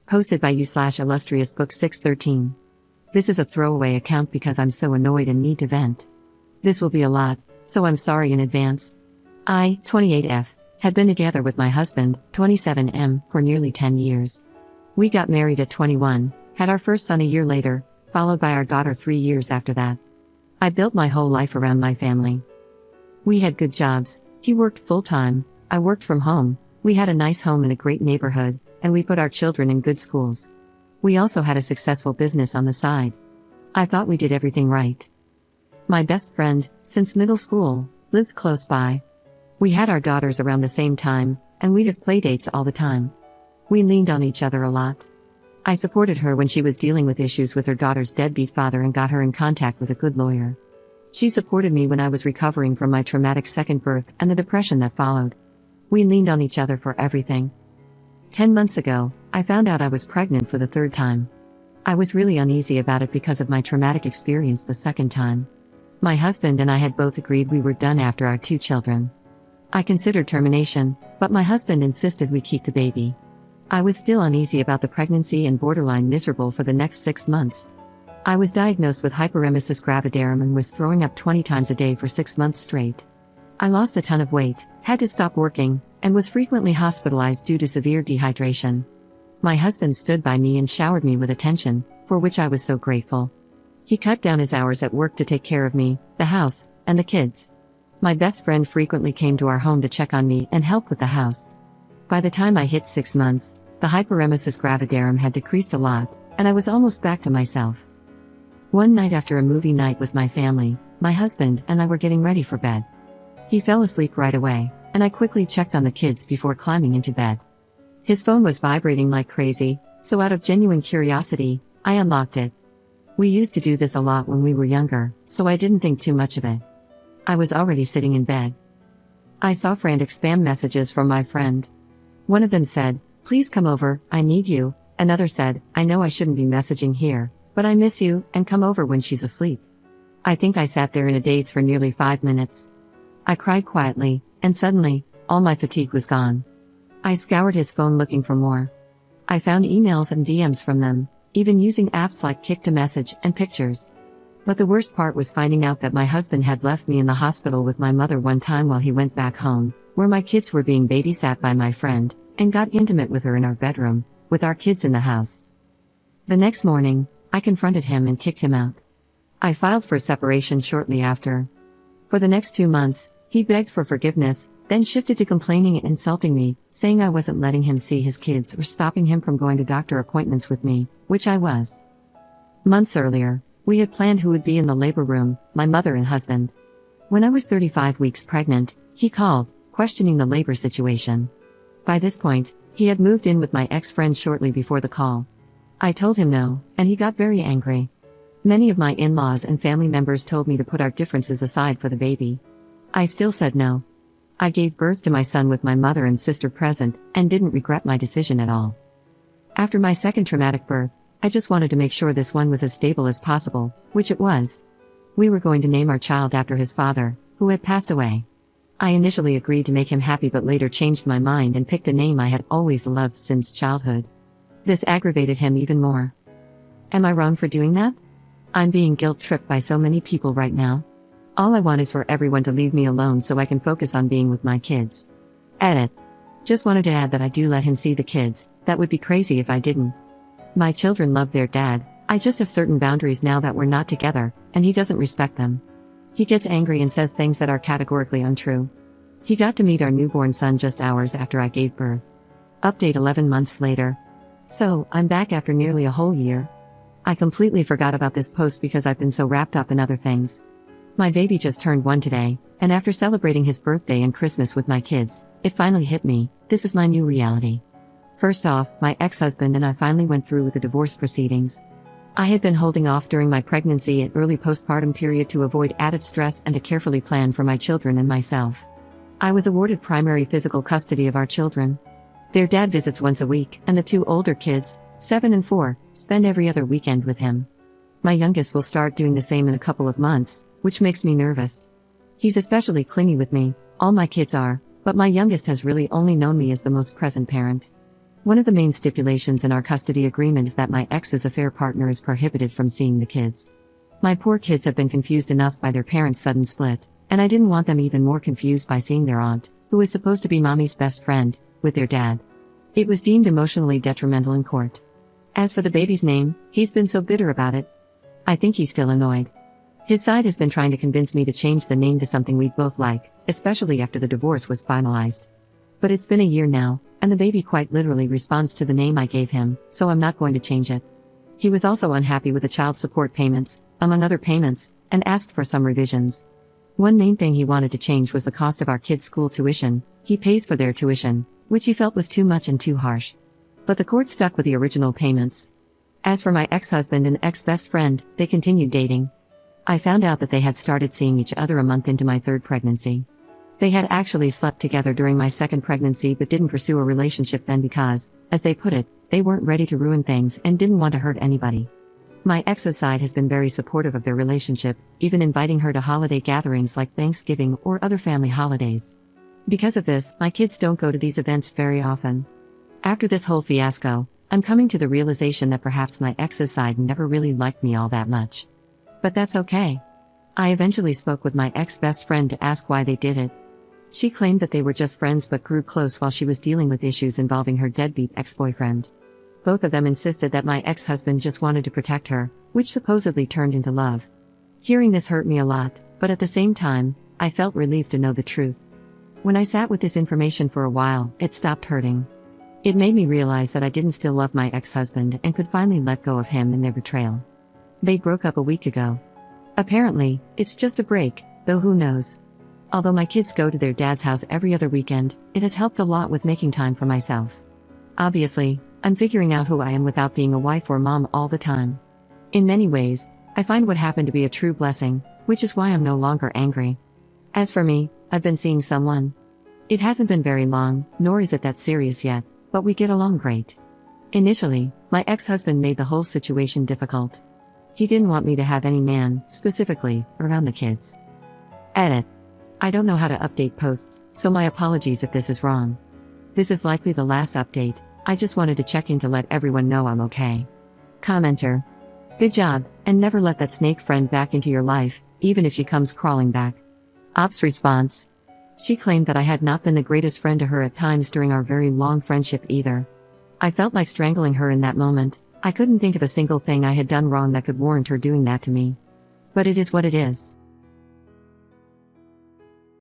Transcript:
Posted by you/illustrious book 613. This is a throwaway account because I'm so annoyed and need to vent. This will be a lot, so I'm sorry in advance. I, 28F, had been together with my husband, 27M, for nearly 10 years. We got married at 21, had our first son a year later, followed by our daughter 3 years after that. I built my whole life around my family. We had good jobs, he worked full-time, I worked from home, we had a nice home in a great neighborhood, and we put our children in good schools. We also had a successful business on the side. I thought we did everything right. My best friend, since middle school, lived close by. We had our daughters around the same time, and we'd have playdates all the time. We leaned on each other a lot. I supported her when she was dealing with issues with her daughter's deadbeat father and got her in contact with a good lawyer. She supported me when I was recovering from my traumatic second birth and the depression that followed. We leaned on each other for everything. 10 months ago, I found out I was pregnant for the third time. I was really uneasy about it because of my traumatic experience the second time. My husband and I had both agreed we were done after our 2 children. I considered termination, but my husband insisted we keep the baby. I was still uneasy about the pregnancy and borderline miserable for the next 6 months. I was diagnosed with hyperemesis gravidarum and was throwing up 20 times a day for 6 months straight. I lost a ton of weight, had to stop working, and was frequently hospitalized due to severe dehydration. My husband stood by me and showered me with attention, for which I was so grateful. He cut down his hours at work to take care of me, the house, and the kids. My best friend frequently came to our home to check on me and help with the house. By the time I hit 6 months, the hyperemesis gravidarum had decreased a lot, and I was almost back to myself. One night after a movie night with my family, my husband and I were getting ready for bed. He fell asleep right away, and I quickly checked on the kids before climbing into bed. His phone was vibrating like crazy, so out of genuine curiosity, I unlocked it. We used to do this a lot when we were younger, so I didn't think too much of it. I was already sitting in bed. I saw frantic spam messages from my friend. One of them said, "Please come over, I need you." Another said, "I know I shouldn't be messaging here, but I miss you, and come over when she's asleep." I think I sat there in a daze for nearly 5 minutes. I cried quietly, and suddenly, all my fatigue was gone. I scoured his phone looking for more. I found emails and DMs from them, even using apps like Kick to Message and pictures. But the worst part was finding out that my husband had left me in the hospital with my mother one time while he went back home, where my kids were being babysat by my friend, and got intimate with her in our bedroom, with our kids in the house. The next morning, I confronted him and kicked him out. I filed for separation shortly after. For the next 2 months, he begged for forgiveness, then shifted to complaining and insulting me, saying I wasn't letting him see his kids or stopping him from going to doctor appointments with me, which I was. Months earlier, we had planned who would be in the labor room, my mother and husband. When I was 35 weeks pregnant, he called, questioning the labor situation. By this point, he had moved in with my ex-friend shortly before the call. I told him no, and he got very angry. Many of my in-laws and family members told me to put our differences aside for the baby. I still said no. I gave birth to my son with my mother and sister present, and didn't regret my decision at all. After my second traumatic birth, I just wanted to make sure this one was as stable as possible, which it was. We were going to name our child after his father, who had passed away. I initially agreed to make him happy but later changed my mind and picked a name I had always loved since childhood. This aggravated him even more. Am I wrong for doing that? I'm being guilt-tripped by so many people right now. All I want is for everyone to leave me alone so I can focus on being with my kids. Edit. Just wanted to add that I do let him see the kids, that would be crazy if I didn't. My children love their dad, I just have certain boundaries now that we're not together, and he doesn't respect them. He gets angry and says things that are categorically untrue. He got to meet our newborn son just hours after I gave birth. Update 11 months later. So, I'm back after nearly a whole year. I completely forgot about this post because I've been so wrapped up in other things. My baby just turned 1 today, and after celebrating his birthday and Christmas with my kids, it finally hit me, this is my new reality. First off, my ex-husband and I finally went through with the divorce proceedings. I had been holding off during my pregnancy and early postpartum period to avoid added stress and to carefully plan for my children and myself. I was awarded primary physical custody of our children. Their dad visits once a week, and the 2 older kids, 7 and 4, spend every other weekend with him. My youngest will start doing the same in a couple of months, which makes me nervous. He's especially clingy with me, all my kids are, but my youngest has really only known me as the most present parent. One of the main stipulations in our custody agreement is that my ex's affair partner is prohibited from seeing the kids. My poor kids have been confused enough by their parents' sudden split, and I didn't want them even more confused by seeing their aunt, who is supposed to be mommy's best friend, with their dad. It was deemed emotionally detrimental in court. As for the baby's name, he's been so bitter about it. I think he's still annoyed. His side has been trying to convince me to change the name to something we'd both like, especially after the divorce was finalized. But it's been a year now, and the baby quite literally responds to the name I gave him, so I'm not going to change it. He was also unhappy with the child support payments, among other payments, and asked for some revisions. One main thing he wanted to change was the cost of our kids' school tuition. He pays for their tuition, which he felt was too much and too harsh. But the court stuck with the original payments. As for my ex-husband and ex-best friend, they continued dating. I found out that they had started seeing each other a month into my third pregnancy. They had actually slept together during my second pregnancy but didn't pursue a relationship then because, as they put it, they weren't ready to ruin things and didn't want to hurt anybody. My ex's side has been very supportive of their relationship, even inviting her to holiday gatherings like Thanksgiving or other family holidays. Because of this, my kids don't go to these events very often. After this whole fiasco, I'm coming to the realization that perhaps my ex's side never really liked me all that much. But that's okay. I eventually spoke with my ex-best friend to ask why they did it. She claimed that they were just friends but grew close while she was dealing with issues involving her deadbeat ex-boyfriend. Both of them insisted that my ex-husband just wanted to protect her, which supposedly turned into love. Hearing this hurt me a lot, but at the same time, I felt relieved to know the truth. When I sat with this information for a while, it stopped hurting. It made me realize that I didn't still love my ex-husband and could finally let go of him and their betrayal. They broke up a week ago. Apparently, it's just a break, though who knows. Although my kids go to their dad's house every other weekend, it has helped a lot with making time for myself. Obviously, I'm figuring out who I am without being a wife or mom all the time. In many ways, I find what happened to be a true blessing, which is why I'm no longer angry. As for me, I've been seeing someone. It hasn't been very long, nor is it that serious yet, but we get along great. Initially, my ex-husband made the whole situation difficult. He didn't want me to have any man, specifically, around the kids. Edit. I don't know how to update posts, so my apologies if this is wrong. This is likely the last update. I just wanted to check in to let everyone know I'm okay. Commenter. Good job, and never let that snake friend back into your life, even if she comes crawling back. Ops response. She claimed that I had not been the greatest friend to her at times during our very long friendship either. I felt like strangling her in that moment. I couldn't think of a single thing I had done wrong that could warrant her doing that to me. But it is what it is.